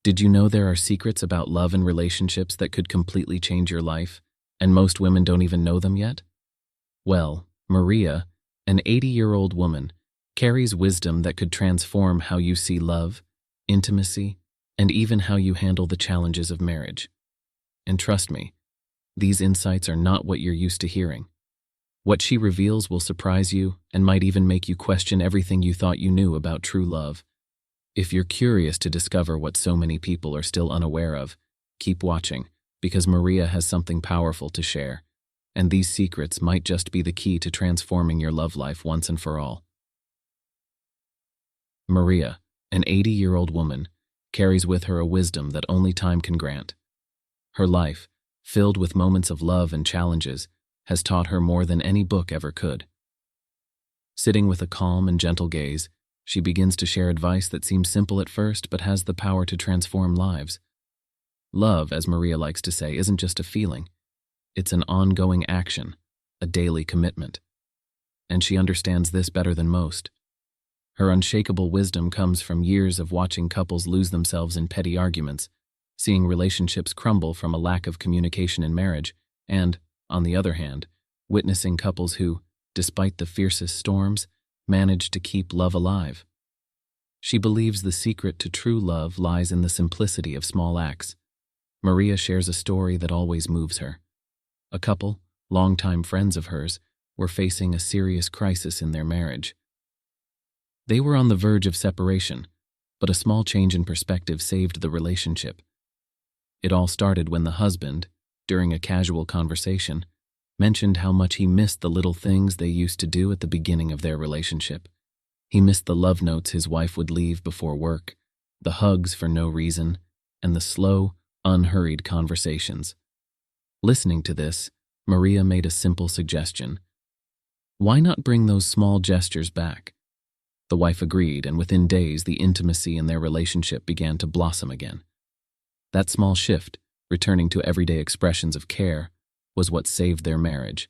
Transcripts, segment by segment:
Did you know there are secrets about love and relationships that could completely change your life, and most women don't even know them yet? Well, Maria, an 80-year-old woman, carries wisdom that could transform how you see love, intimacy, and even how you handle the challenges of marriage. And trust me, these insights are not what you're used to hearing. What she reveals will surprise you and might even make you question everything you thought you knew about true love. If you're curious to discover what so many people are still unaware of, keep watching, because Maria has something powerful to share, and these secrets might just be the key to transforming your love life once and for all. Maria, an 80-year-old woman, carries with her a wisdom that only time can grant. Her life, filled with moments of love and challenges, has taught her more than any book ever could. Sitting with a calm and gentle gaze, she begins to share advice that seems simple at first but has the power to transform lives. Love, as Maria likes to say, isn't just a feeling. It's an ongoing action, a daily commitment. And she understands this better than most. Her unshakable wisdom comes from years of watching couples lose themselves in petty arguments, seeing relationships crumble from a lack of communication in marriage, and, on the other hand, witnessing couples who, despite the fiercest storms, manage to keep love alive. She believes the secret to true love lies in the simplicity of small acts. Maria shares a story that always moves her. A couple, longtime friends of hers, were facing a serious crisis in their marriage. They were on the verge of separation, but a small change in perspective saved the relationship. It all started when the husband, during a casual conversation, mentioned how much he missed the little things they used to do at the beginning of their relationship. He missed the love notes his wife would leave before work, the hugs for no reason, and the slow, unhurried conversations. Listening to this, Maria made a simple suggestion. Why not bring those small gestures back? The wife agreed, and within days the intimacy in their relationship began to blossom again. That small shift, returning to everyday expressions of care, was what saved their marriage.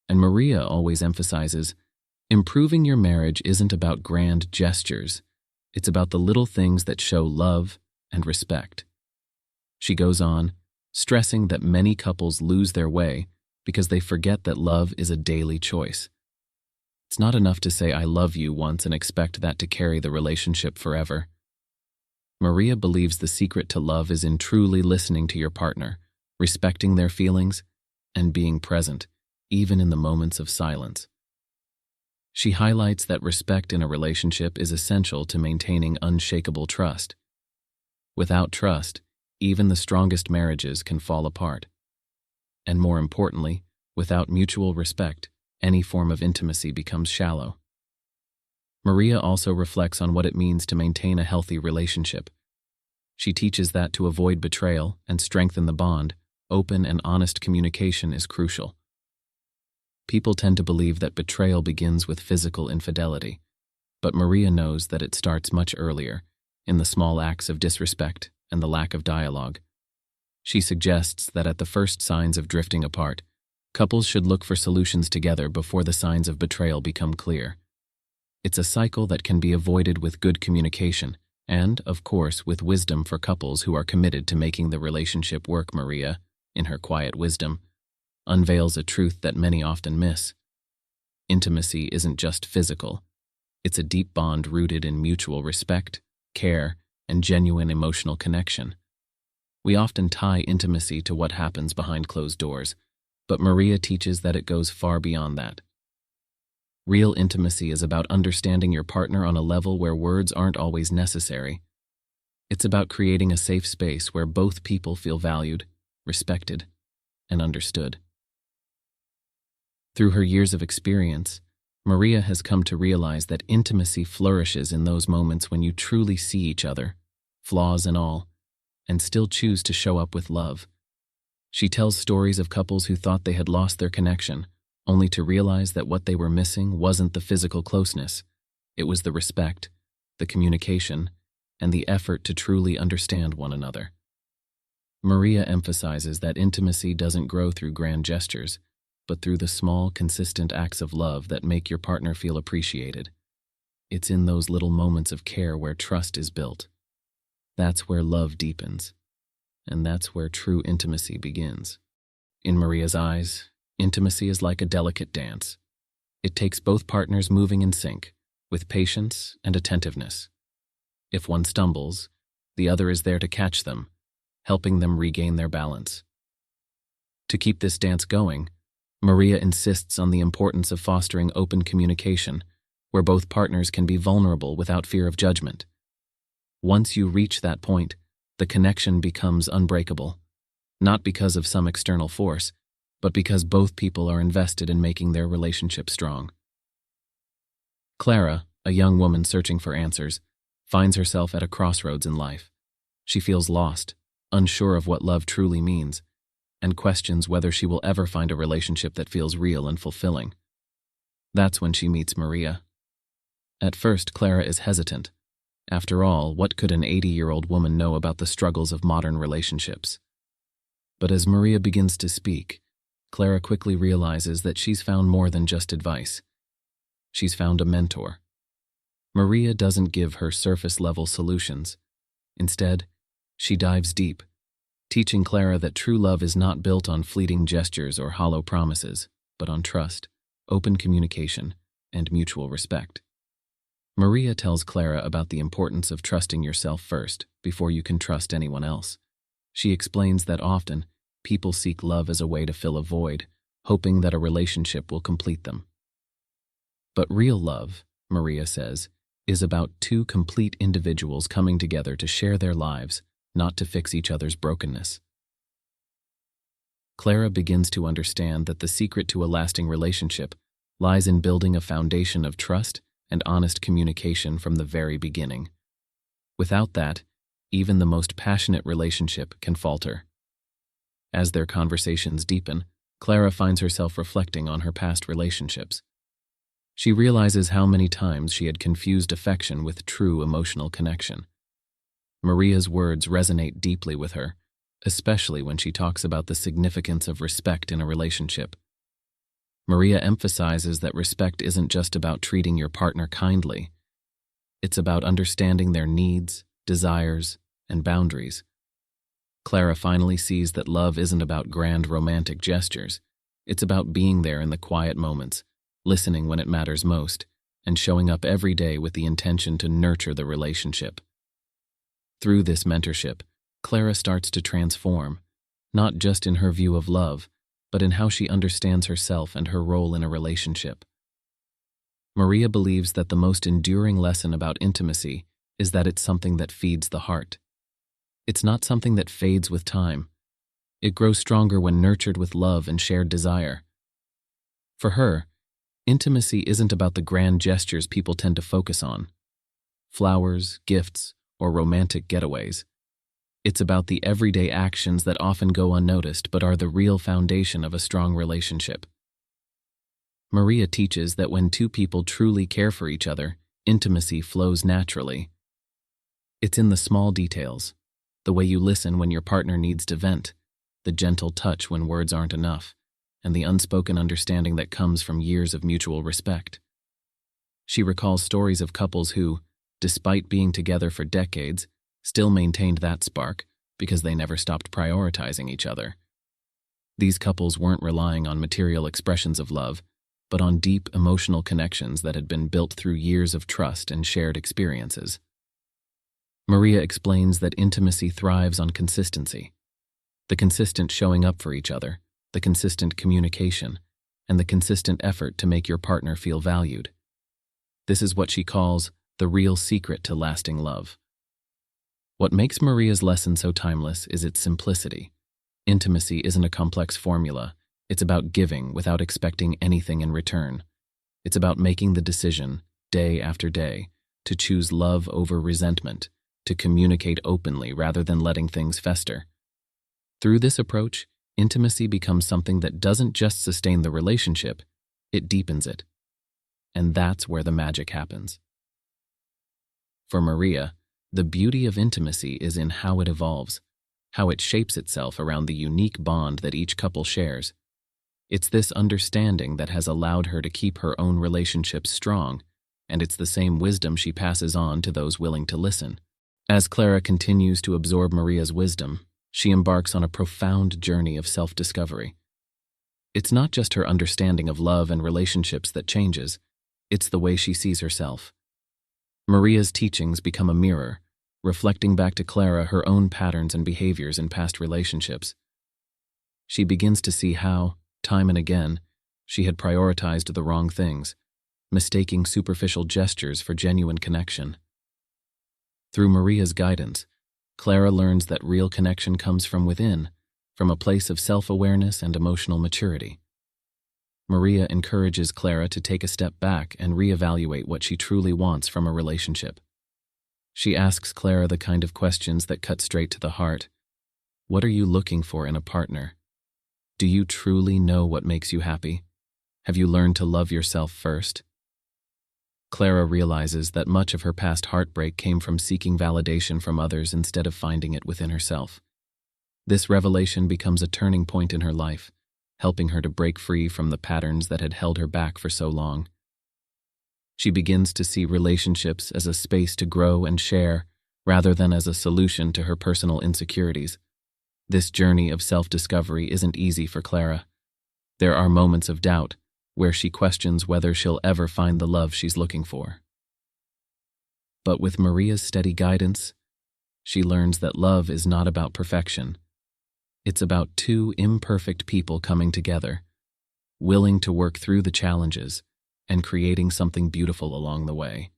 And Maria always emphasizes, improving your marriage isn't about grand gestures, it's about the little things that show love and respect. She goes on, stressing that many couples lose their way because they forget that love is a daily choice. It's not enough to say I love you once and expect that to carry the relationship forever. Maria believes the secret to love is in truly listening to your partner, respecting their feelings, and being present, even in the moments of silence. She highlights that respect in a relationship is essential to maintaining unshakable trust. Without trust, even the strongest marriages can fall apart. And more importantly, without mutual respect, any form of intimacy becomes shallow. Maria also reflects on what it means to maintain a healthy relationship. She teaches that to avoid betrayal and strengthen the bond, open and honest communication is crucial. People tend to believe that betrayal begins with physical infidelity, but Maria knows that it starts much earlier, in the small acts of disrespect and the lack of dialogue. She suggests that at the first signs of drifting apart, couples should look for solutions together before the signs of betrayal become clear. It's a cycle that can be avoided with good communication and, of course, with wisdom for couples who are committed to making the relationship work. Maria, in her quiet wisdom, unveils a truth that many often miss. Intimacy isn't just physical. It's a deep bond rooted in mutual respect, care, and genuine emotional connection. We often tie intimacy to what happens behind closed doors, but Maria teaches that it goes far beyond that. Real intimacy is about understanding your partner on a level where words aren't always necessary. It's about creating a safe space where both people feel valued, respected, and understood. Through her years of experience, Maria has come to realize that intimacy flourishes in those moments when you truly see each other, flaws and all, and still choose to show up with love. She tells stories of couples who thought they had lost their connection, only to realize that what they were missing wasn't the physical closeness. It was the respect, the communication, and the effort to truly understand one another. Maria emphasizes that intimacy doesn't grow through grand gestures, but through the small, consistent acts of love that make your partner feel appreciated. It's in those little moments of care where trust is built. That's where love deepens, and that's where true intimacy begins. In Maria's eyes, intimacy is like a delicate dance. It takes both partners moving in sync, with patience and attentiveness. If one stumbles, the other is there to catch them, helping them regain their balance. To keep this dance going, Maria insists on the importance of fostering open communication, where both partners can be vulnerable without fear of judgment. Once you reach that point, the connection becomes unbreakable, not because of some external force, but because both people are invested in making their relationship strong. Clara, a young woman searching for answers, finds herself at a crossroads in life. She feels lost, unsure of what love truly means, and questions whether she will ever find a relationship that feels real and fulfilling. That's when she meets Maria. At first, Clara is hesitant. After all, what could an 80-year-old woman know about the struggles of modern relationships? But as Maria begins to speak, Clara quickly realizes that she's found more than just advice. She's found a mentor. Maria doesn't give her surface-level solutions. Instead, she dives deep, teaching Clara that true love is not built on fleeting gestures or hollow promises, but on trust, open communication, and mutual respect. Maria tells Clara about the importance of trusting yourself first before you can trust anyone else. She explains that often, people seek love as a way to fill a void, hoping that a relationship will complete them. But real love, Maria says, is about two complete individuals coming together to share their lives, not to fix each other's brokenness. Clara begins to understand that the secret to a lasting relationship lies in building a foundation of trust and honest communication from the very beginning. Without that, even the most passionate relationship can falter. As their conversations deepen, Clara finds herself reflecting on her past relationships. She realizes how many times she had confused affection with true emotional connection. Maria's words resonate deeply with her, especially when she talks about the significance of respect in a relationship. Maria emphasizes that respect isn't just about treating your partner kindly. It's about understanding their needs, desires, and boundaries. Clara finally sees that love isn't about grand romantic gestures. It's about being there in the quiet moments, listening when it matters most, and showing up every day with the intention to nurture the relationship. Through this mentorship, Clara starts to transform, not just in her view of love, but in how she understands herself and her role in a relationship. Maria believes that the most enduring lesson about intimacy is that it's something that feeds the heart. It's not something that fades with time. It grows stronger when nurtured with love and shared desire. For her, intimacy isn't about the grand gestures people tend to focus on, flowers, gifts, or romantic getaways. It's about the everyday actions that often go unnoticed but are the real foundation of a strong relationship. Maria teaches that when two people truly care for each other, intimacy flows naturally. It's in the small details, the way you listen when your partner needs to vent, the gentle touch when words aren't enough, and the unspoken understanding that comes from years of mutual respect. She recalls stories of couples who, despite being together for decades, still maintained that spark because they never stopped prioritizing each other. These couples weren't relying on material expressions of love, but on deep emotional connections that had been built through years of trust and shared experiences. Maria explains that intimacy thrives on consistency, the consistent showing up for each other, the consistent communication, and the consistent effort to make your partner feel valued. This is what she calls the real secret to lasting love. What makes Maria's lesson so timeless is its simplicity. Intimacy isn't a complex formula. It's about giving without expecting anything in return. It's about making the decision, day after day, to choose love over resentment, to communicate openly rather than letting things fester. Through this approach, intimacy becomes something that doesn't just sustain the relationship, it deepens it. And that's where the magic happens. For Maria, the beauty of intimacy is in how it evolves, how it shapes itself around the unique bond that each couple shares. It's this understanding that has allowed her to keep her own relationships strong, and it's the same wisdom she passes on to those willing to listen. As Clara continues to absorb Maria's wisdom, she embarks on a profound journey of self-discovery. It's not just her understanding of love and relationships that changes, it's the way she sees herself. Maria's teachings become a mirror, reflecting back to Clara her own patterns and behaviors in past relationships. She begins to see how, time and again, she had prioritized the wrong things, mistaking superficial gestures for genuine connection. Through Maria's guidance, Clara learns that real connection comes from within, from a place of self-awareness and emotional maturity. Maria encourages Clara to take a step back and reevaluate what she truly wants from a relationship. She asks Clara the kind of questions that cut straight to the heart. What are you looking for in a partner? Do you truly know what makes you happy? Have you learned to love yourself first? Clara realizes that much of her past heartbreak came from seeking validation from others instead of finding it within herself. This revelation becomes a turning point in her life, helping her to break free from the patterns that had held her back for so long. She begins to see relationships as a space to grow and share, rather than as a solution to her personal insecurities. This journey of self-discovery isn't easy for Clara. There are moments of doubt, where she questions whether she'll ever find the love she's looking for. But with Maria's steady guidance, she learns that love is not about perfection. It's about two imperfect people coming together, willing to work through the challenges and creating something beautiful along the way.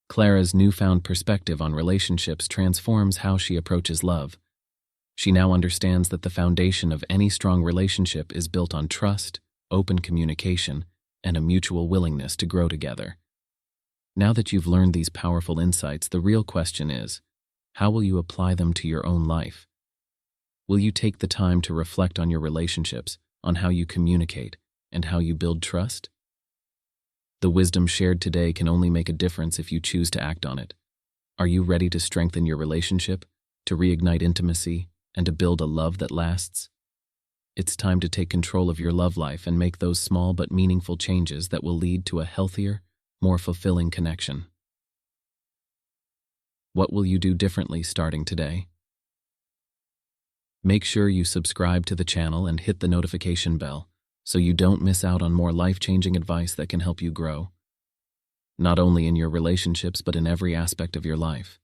Clara's newfound perspective on relationships transforms how she approaches love. She now understands that the foundation of any strong relationship is built on trust, open communication, and a mutual willingness to grow together. Now that you've learned these powerful insights, the real question is, how will you apply them to your own life? Will you take the time to reflect on your relationships, on how you communicate, and how you build trust? The wisdom shared today can only make a difference if you choose to act on it. Are you ready to strengthen your relationship, to reignite intimacy, and to build a love that lasts? It's time to take control of your love life and make those small but meaningful changes that will lead to a healthier, more fulfilling connection. What will you do differently starting today? Make sure you subscribe to the channel and hit the notification bell so you don't miss out on more life-changing advice that can help you grow, not only in your relationships but in every aspect of your life.